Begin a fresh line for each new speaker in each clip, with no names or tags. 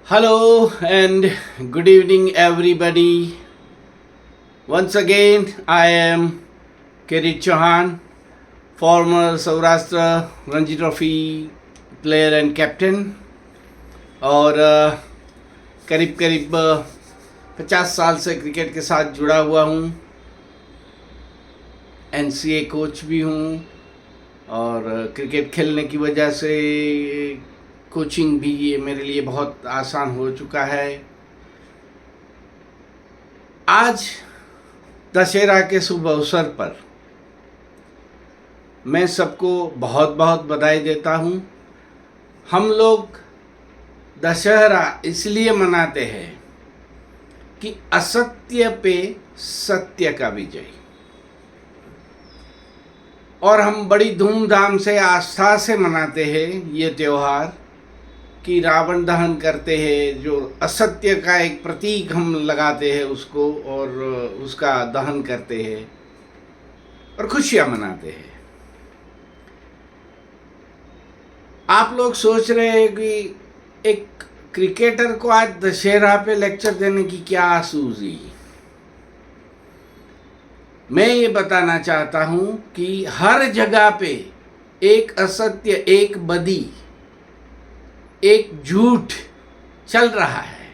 Hello and good evening, everybody. Once again, I am Kirit Chauhan, former Saurashtra Ranji Trophy player and captain. और करीब करीब 50 साल से cricket के साथ जुड़ा हुआ हूँ। NCA कोच भी हूँ और क्रिकेट खेलने की वजह से कोचिंग भी ये मेरे लिए बहुत आसान हो चुका है। आज दशहरा के शुभ अवसर पर मैं सबको बहुत बहुत बधाई देता हूँ। हम लोग दशहरा इसलिए मनाते हैं कि असत्य पे सत्य का विजय, और हम बड़ी धूमधाम से आस्था से मनाते हैं ये त्यौहार कि रावण दहन करते हैं, जो असत्य का एक प्रतीक हम लगाते हैं उसको, और उसका दहन करते हैं और खुशियां मनाते हैं। आप लोग सोच रहे हैं कि एक क्रिकेटर को आज दशहरा पे लेक्चर देने की क्या सूझी। मैं ये बताना चाहता हूं कि हर जगह पे एक असत्य, एक बदी, एक झूठ चल रहा है।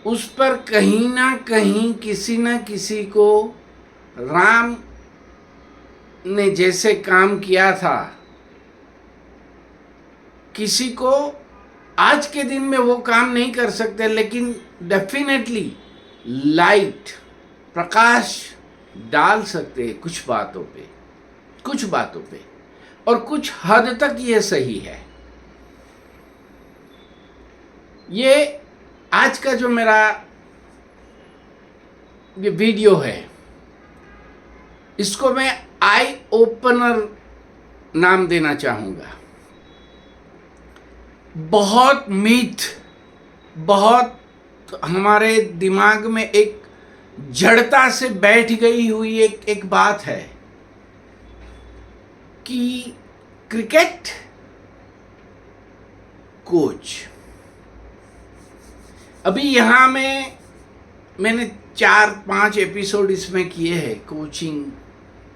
उस पर कहीं ना कहीं किसी न किसी को राम ने जैसे काम किया था, किसी को आज के दिन में वो काम नहीं कर सकते, लेकिन डेफिनेटली लाइट, प्रकाश डाल सकते हैं कुछ बातों पे, और कुछ हद तक ये सही है। ये आज का जो मेरा ये वीडियो है, इसको मैं आई ओपनर नाम देना चाहूँगा। बहुत मीठ, बहुत हमारे दिमाग में एक जड़ता से बैठ गई हुई एक बात है कि क्रिकेट कोच। अभी यहाँ मैंने 4-5 एपिसोड इसमें किए हैं कोचिंग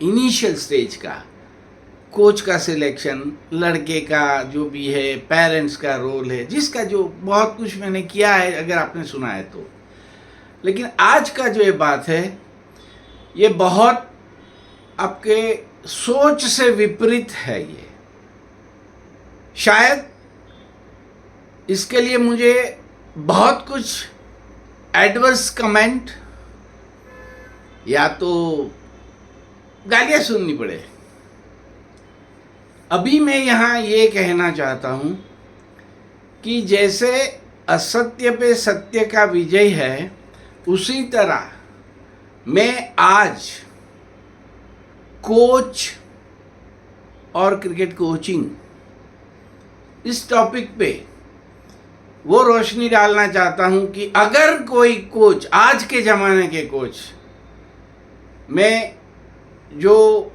इनिशियल स्टेज का, कोच का सिलेक्शन, लड़के का जो भी है, पेरेंट्स का रोल है, जिसका जो बहुत कुछ मैंने किया है अगर आपने सुना है तो। लेकिन आज का जो ये बात है, ये बहुत आपके सोच से विपरीत है। ये शायद इसके लिए मुझे बहुत कुछ एडवर्स कमेंट या तो गालियां सुननी पड़े। अभी मैं यहाँ ये कहना चाहता हूँ कि जैसे असत्य पे सत्य का विजय है, उसी तरह मैं आज कोच और क्रिकेट कोचिंग इस टॉपिक पे वो रोशनी डालना चाहता हूं कि अगर कोई कोच, आज के ज़माने के कोच, मैं जो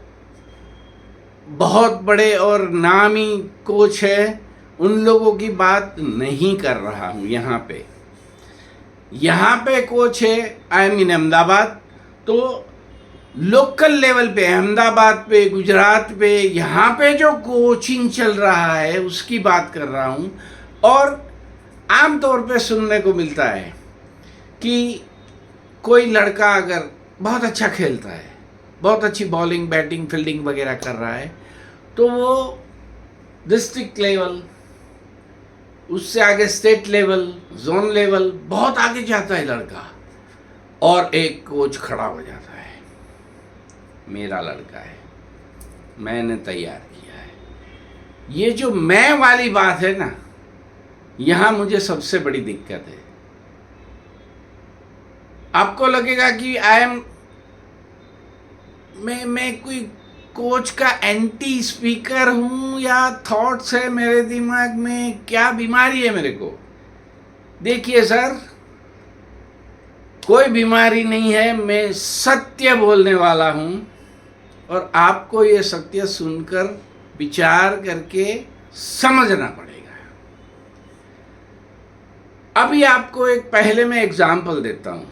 बहुत बड़े और नामी कोच है उन लोगों की बात नहीं कर रहा हूं। यहाँ पे कोच है, आई एम इन अहमदाबाद, तो लोकल लेवल पे, अहमदाबाद पे, गुजरात पे, यहाँ पे जो कोचिंग चल रहा है उसकी बात कर रहा हूँ। और आम तौर पे सुनने को मिलता है कि कोई लड़का अगर बहुत अच्छा खेलता है, बहुत अच्छी बॉलिंग, बैटिंग, फील्डिंग वगैरह कर रहा है, तो वो डिस्ट्रिक्ट लेवल, उससे आगे स्टेट लेवल, जोन लेवल, बहुत आगे जाता है लड़का, और एक कोच खड़ा हो जाता है, मेरा लड़का है, मैंने तैयार किया है। ये जो मैं वाली बात है ना, यहाँ मुझे सबसे बड़ी दिक्कत है। आपको लगेगा कि मैं कोई कोच का एंटी स्पीकर हूँ, या थॉट्स है मेरे दिमाग में, क्या बीमारी है मेरे को। देखिए सर, कोई बीमारी नहीं है, मैं सत्य बोलने वाला हूँ, और आपको ये सत्य सुनकर विचार करके समझना पड़ेगा। अभी आपको एक पहले मैं एग्जाम्पल देता हूं।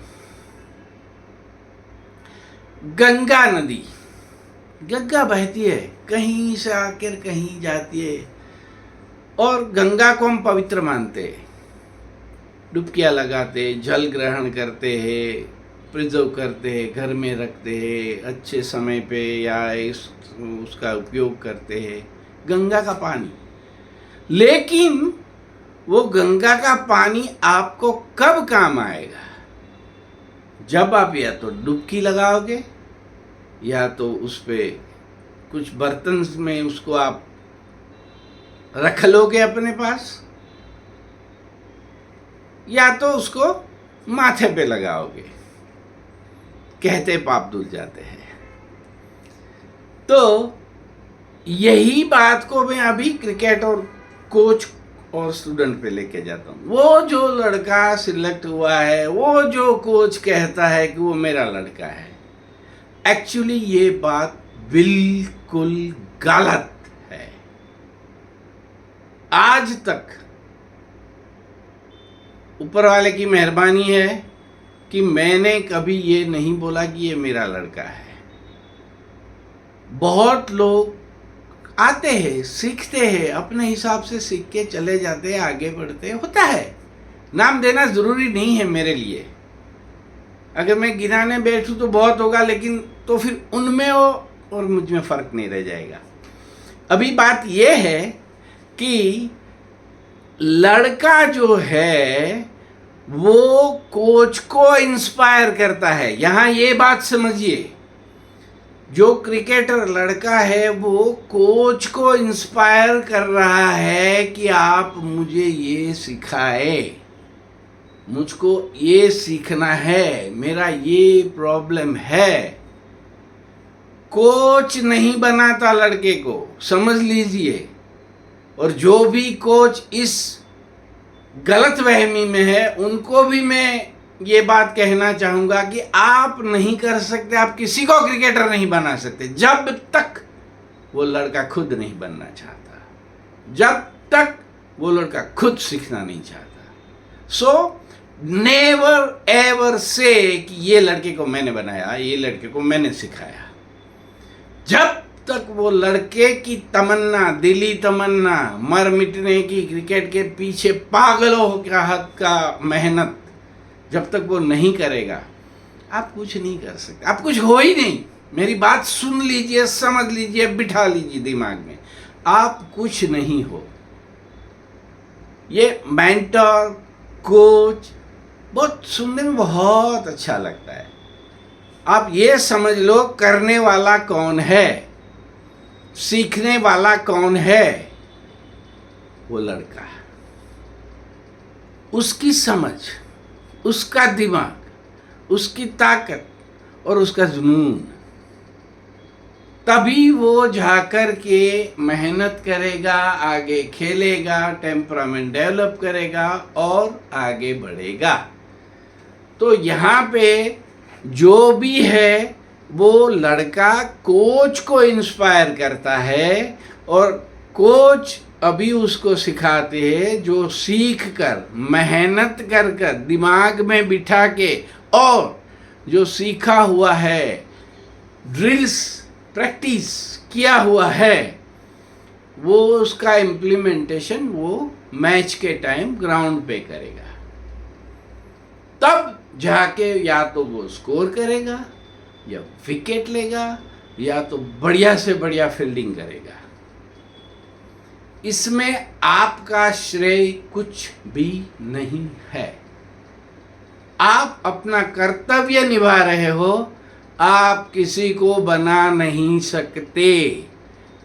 गंगा नदी, गंगा बहती है, कहीं से आकर कहीं जाती है, और गंगा को हम पवित्र मानते हैं, डुबकियां लगाते, जल ग्रहण करते हैं, प्रिजर्व करते हैं, घर में रखते हैं, अच्छे समय पे या उसका उपयोग करते हैं, गंगा का पानी। लेकिन वो गंगा का पानी आपको कब काम आएगा? जब आप या तो डुबकी लगाओगे, या तो उस पे कुछ बर्तन में उसको आप रख लोगे अपने पास, या तो उसको माथे पे लगाओगे। कहते पाप धुल जाते हैं। तो यही बात को मैं अभी क्रिकेट और कोच और स्टूडेंट पे लेके जाता हूँ। वो जो लड़का सिलेक्ट हुआ है, वो जो कोच कहता है कि वो मेरा लड़का है, एक्चुअली ये बात बिल्कुल गलत है। आज तक ऊपर वाले की मेहरबानी है कि मैंने कभी ये नहीं बोला कि ये मेरा लड़का है। बहुत लोग आते हैं, सीखते हैं, अपने हिसाब से सीख के चले जाते हैं, आगे बढ़ते हैं, होता है। नाम देना जरूरी नहीं है मेरे लिए। अगर मैं गिनाने बैठूं तो बहुत होगा, लेकिन तो फिर उनमें और मुझ में फर्क नहीं रह जाएगा। अभी बात यह है कि लड़का जो है वो कोच को इंस्पायर करता है। यहां ये बात समझिए, जो क्रिकेटर लड़का है वो कोच को इंस्पायर कर रहा है कि आप मुझे ये सिखाए, मुझको ये सीखना है, मेरा ये प्रॉब्लम है। कोच नहीं बनाता लड़के को, समझ लीजिए। और जो भी कोच इस गलत वहमी में है, उनको भी मैं ये बात कहना चाहूंगा कि आप नहीं कर सकते, आप किसी को क्रिकेटर नहीं बना सकते जब तक वो लड़का खुद नहीं बनना चाहता, जब तक वो लड़का खुद सीखना नहीं चाहता। सो नेवर एवर से कि ये लड़के को मैंने बनाया, ये लड़के को मैंने सिखाया। जब तक वो लड़के की तमन्ना, दिली तमन्ना, मर मिटने की, क्रिकेट के पीछे पागलों का हद का मेहनत, जब तक वो नहीं करेगा, आप कुछ नहीं कर सकते। आप कुछ हो ही नहीं। मेरी बात सुन लीजिए, समझ लीजिए, बिठा लीजिए दिमाग में, आप कुछ नहीं हो। ये मेंटर, कोच बहुत सुनने में बहुत अच्छा लगता है। आप ये समझ लो, करने वाला कौन है, सीखने वाला कौन है? वो लड़का। उसकी समझ, उसका दिमाग, उसकी ताकत और उसका जुनून, तभी वो जाकर के मेहनत करेगा, आगे खेलेगा, टेम्परामेंट डेवलप करेगा और आगे बढ़ेगा। तो यहाँ पे जो भी है वो लड़का कोच को इंस्पायर करता है, और कोच अभी उसको सिखाते हैं जो सीख कर, मेहनत कर कर, दिमाग में बिठा के, और जो सीखा हुआ है, ड्रिल्स प्रैक्टिस किया हुआ है, वो उसका इम्प्लीमेंटेशन वो मैच के टाइम ग्राउंड पे करेगा। तब जाके या तो वो स्कोर करेगा, या विकेट लेगा, या तो बढ़िया से बढ़िया फील्डिंग करेगा। इसमें आपका श्रेय कुछ भी नहीं है। आप अपना कर्तव्य निभा रहे हो, आप किसी को बना नहीं सकते।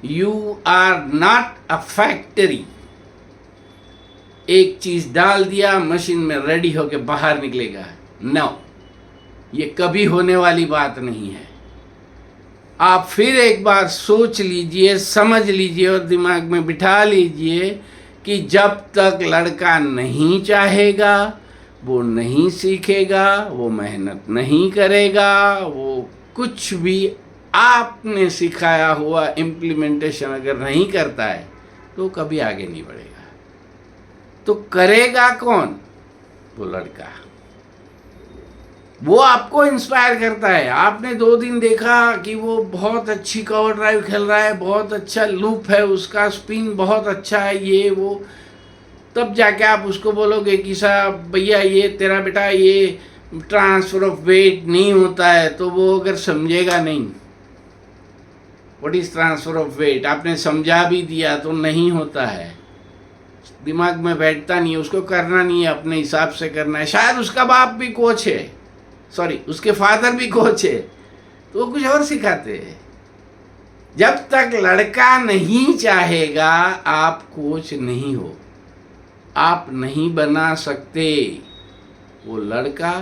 You are not a factory. एक चीज डाल दिया, मशीन में रेडी होके बाहर निकलेगा। नो, ये कभी होने वाली बात नहीं है। आप फिर एक बार सोच लीजिए, समझ लीजिए और दिमाग में बिठा लीजिए कि जब तक लड़का नहीं चाहेगा, वो नहीं सीखेगा, वो मेहनत नहीं करेगा, वो कुछ भी आपने सिखाया हुआ इम्प्लीमेंटेशन अगर नहीं करता है, तो कभी आगे नहीं बढ़ेगा। तो करेगा कौन? वो लड़का, वो आपको इंस्पायर करता है। आपने 2 दिन देखा कि वो बहुत अच्छी कवर ड्राइव खेल रहा है, बहुत अच्छा लूप है उसका, स्पिन बहुत अच्छा है, ये वो, तब जाके आप उसको बोलोगे कि साहब भैया ये तेरा बेटा ये ट्रांसफर ऑफ वेट नहीं होता है, तो वो अगर समझेगा नहीं what is transfer of weight, आपने समझा भी दिया तो नहीं होता है, दिमाग में बैठता नहीं है, उसको करना नहीं है, अपने हिसाब से करना है। शायद उसका बाप भी कोच है, सॉरी उसके फादर भी कोच है, तो वो कुछ और सिखाते हैं। जब तक लड़का नहीं चाहेगा आप कोच नहीं हो, आप नहीं बना सकते। वो लड़का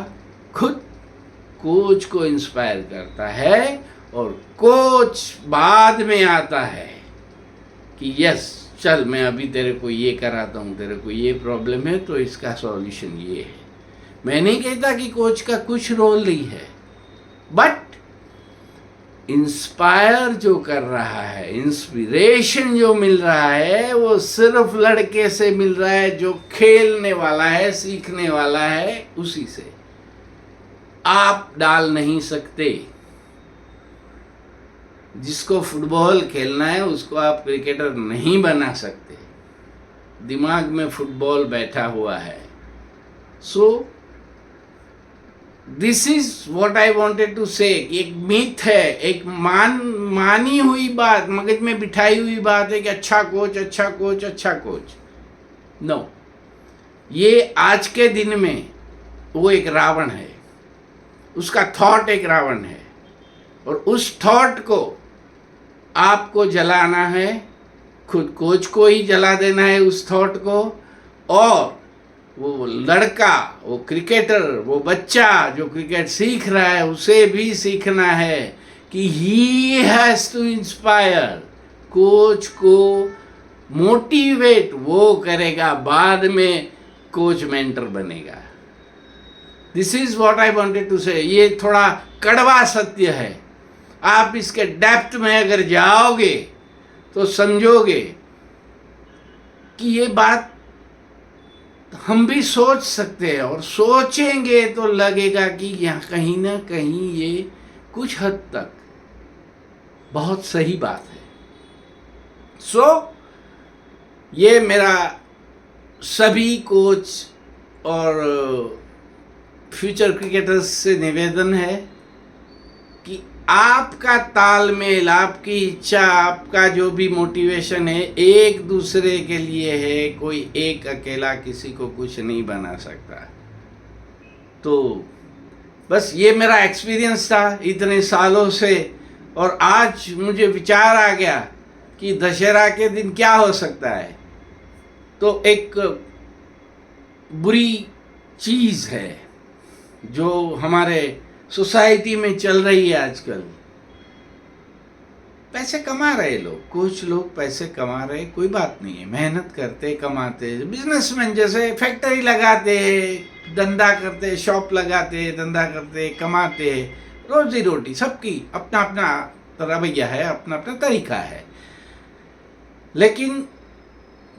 खुद कोच को इंस्पायर करता है और कोच बाद में आता है कि यस चल मैं अभी तेरे को ये कराता हूँ, तेरे को ये प्रॉब्लम है तो इसका सॉल्यूशन ये है। मैं नहीं कहता कि कोच का कुछ रोल नहीं है, बट इंस्पायर जो कर रहा है, इंस्पिरेशन जो मिल रहा है वो सिर्फ लड़के से मिल रहा है जो खेलने वाला है, सीखने वाला है, उसी से। आप डाल नहीं सकते। जिसको फुटबॉल खेलना है उसको आप क्रिकेटर नहीं बना सकते। दिमाग में फुटबॉल बैठा हुआ है। So this is what I wanted to say. एक मिथ है, एक मानी हुई बात, मगज में बिठाई हुई बात है कि अच्छा कोच, अच्छा कोच, अच्छा कोच। नो, ये आज के दिन में वो एक रावण है, उसका थॉट एक रावण है, और उस थॉट को आपको जलाना है, खुद कोच को ही जला देना है उस थॉट को, और वो लड़का, वो क्रिकेटर, वो बच्चा जो क्रिकेट सीख रहा है उसे भी सीखना है कि he has to inspire. Coach को मोटिवेट वो करेगा, बाद में कोच मेंटर बनेगा। This is what I wanted to say. ये थोड़ा कड़वा सत्य है, आप इसके डेप्थ में अगर जाओगे तो समझोगे कि ये बात हम भी सोच सकते हैं, और सोचेंगे तो लगेगा कि यहाँ कहीं ना कहीं ये कुछ हद तक बहुत सही बात है। सो ये मेरा सभी कोच और फ्यूचर क्रिकेटर्स से निवेदन है कि आपका तालमेल, आपकी इच्छा, आपका जो भी मोटिवेशन है एक दूसरे के लिए है। कोई एक अकेला किसी को कुछ नहीं बना सकता। तो बस ये मेरा एक्सपीरियंस था इतने सालों से, और आज मुझे विचार आ गया कि दशहरा के दिन क्या हो सकता है। तो एक बुरी चीज़ है जो हमारे सोसाइटी में चल रही है आजकल। पैसे कमा रहे लोग, कुछ लोग पैसे कमा रहे, कोई बात नहीं है, मेहनत करते कमाते, बिजनेसमैन जैसे फैक्ट्री लगाते, धंधा करते, शॉप लगाते, धंधा करते, कमाते, रोजी रोटी सबकी अपना अपना रवैया है, अपना अपना तरीका है। लेकिन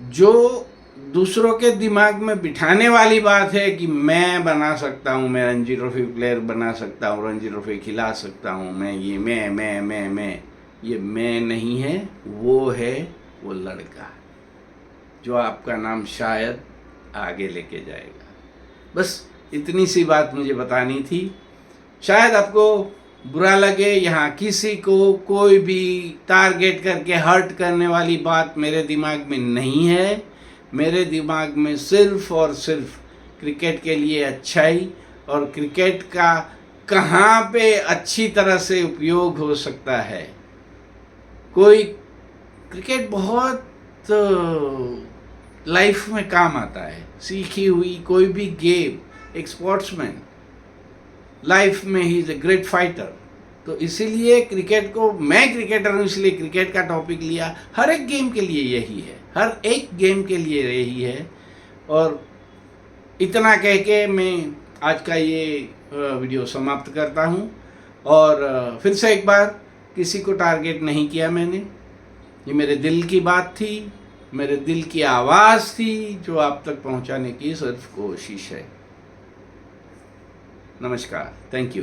जो दूसरों के दिमाग में बिठाने वाली बात है कि मैं बना सकता हूँ, मैं रणजी ट्रॉफी प्लेयर बना सकता हूँ, रणजी ट्रॉफी खिला सकता हूँ, मैं ये मैं ये मैं नहीं है, वो है वो लड़का जो आपका नाम शायद आगे लेके जाएगा। बस इतनी सी बात मुझे बतानी थी। शायद आपको बुरा लगे, यहाँ किसी को कोई भी टारगेट करके हर्ट करने वाली बात मेरे दिमाग में नहीं है। मेरे दिमाग में सिर्फ और सिर्फ क्रिकेट के लिए अच्छाई और क्रिकेट का कहाँ पे अच्छी तरह से उपयोग हो सकता है। कोई क्रिकेट बहुत लाइफ में काम आता है, सीखी हुई कोई भी गेम, एक स्पोर्ट्समैन लाइफ में he is a great fighter. तो इसीलिए क्रिकेट को, मैं क्रिकेटर हूँ इसलिए क्रिकेट का टॉपिक लिया। हर एक गेम के लिए यही है, हर एक गेम के लिए यही है। और इतना कह के मैं आज का ये वीडियो समाप्त करता हूँ। और फिर से एक बार, किसी को टारगेट नहीं किया मैंने, ये मेरे दिल की बात थी, मेरे दिल की आवाज़ थी जो आप तक पहुँचाने की सिर्फ कोशिश है। नमस्कार, थैंक यू।